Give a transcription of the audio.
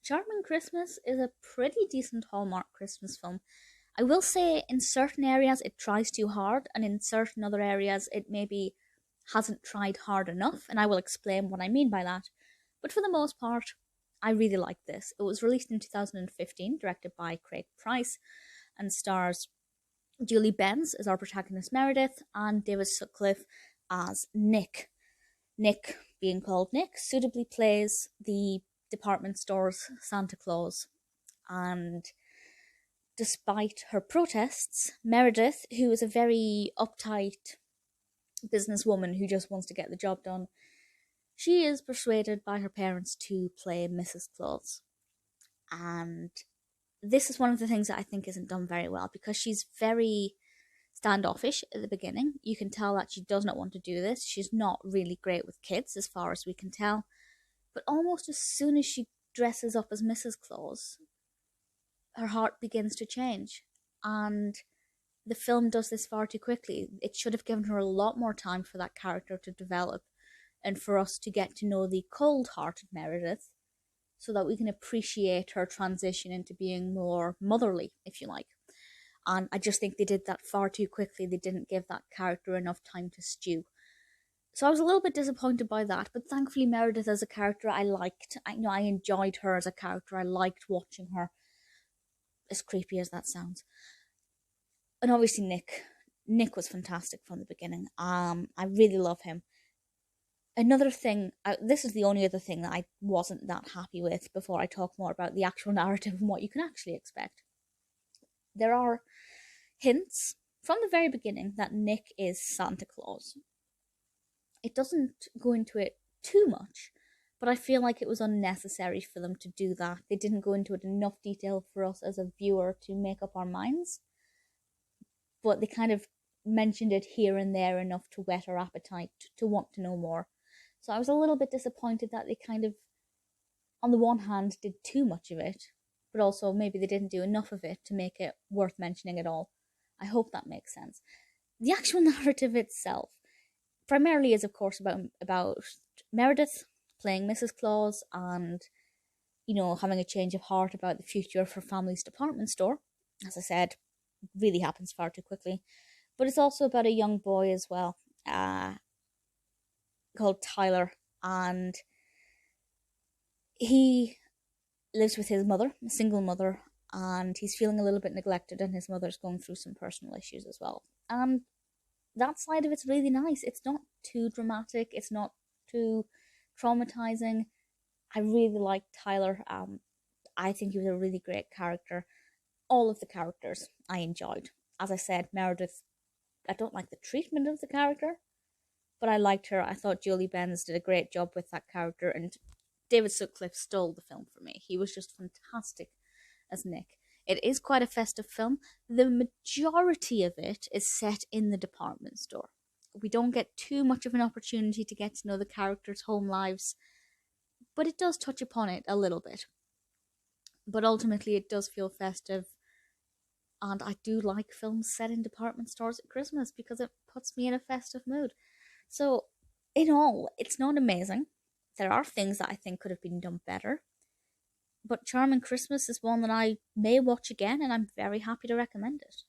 Charming Christmas is a pretty decent Hallmark Christmas film. I will say in certain areas it tries too hard, and in certain other areas it maybe hasn't tried hard enough, and I will explain what I mean by that. But for the most part, I really like this. It was released in 2015, directed by Craig Pryce, and stars Julie Benz as our protagonist Meredith, and David Sutcliffe as Nick. Nick, being called Nick, suitably plays the department store's Santa Claus. And despite her protests, Meredith, who is a very uptight businesswoman who just wants to get the job done, she is persuaded by her parents to play Mrs. Claus. And this is one of the things that I think isn't done very well, because she's very standoffish at the beginning. You can tell that she does not want to do this. She's not really great with kids, as far as we can tell. But almost as soon as she dresses up as Mrs. Claus, her heart begins to change. And the film does this far too quickly. It should have given her a lot more time for that character to develop, and for us to get to know the cold-hearted Meredith, so that we can appreciate her transition into being more motherly, if you like. And I just think they did that far too quickly. They didn't give that character enough time to stew. So I was a little bit disappointed by that, but thankfully Meredith as a character I liked. I enjoyed her as a character. I liked watching her, as creepy as that sounds. And obviously Nick was fantastic from the beginning. I really love him. Another thing, this is the only other thing that I wasn't that happy with before I talk more about the actual narrative and what you can actually expect. There are hints from the very beginning that Nick is Santa Claus. It doesn't go into it too much, but I feel like it was unnecessary for them to do that. They didn't go into it enough detail for us as a viewer to make up our minds, but they kind of mentioned it here and there enough to whet our appetite to want to know more. So I was a little bit disappointed that they kind of, on the one hand, did too much of it, but also maybe they didn't do enough of it to make it worth mentioning at all. I hope that makes sense. The actual narrative itself primarily is, of course, about Meredith playing Mrs. Claus and, having a change of heart about the future of her family's department store. As I said, really happens far too quickly. But it's also about a young boy as well, called Tyler, and he lives with his mother, a single mother, and he's feeling a little bit neglected, and his mother's going through some personal issues as well. And that side of it's really nice. It's not too dramatic. It's not too traumatizing. I really liked Tyler. I think he was a really great character. All of the characters I enjoyed. As I said, Meredith, I don't like the treatment of the character, but I liked her. I thought Julie Benz did a great job with that character, and David Sutcliffe stole the film for me. He was just fantastic as Nick. It is quite a festive film. The majority of it is set in the department store. We don't get too much of an opportunity to get to know the characters' home lives, but it does touch upon it a little bit. But ultimately it does feel festive, and I do like films set in department stores at Christmas because it puts me in a festive mood. So, in all, it's not amazing. There are things that I think could have been done better. But Charming Christmas is one that I may watch again, and I'm very happy to recommend it.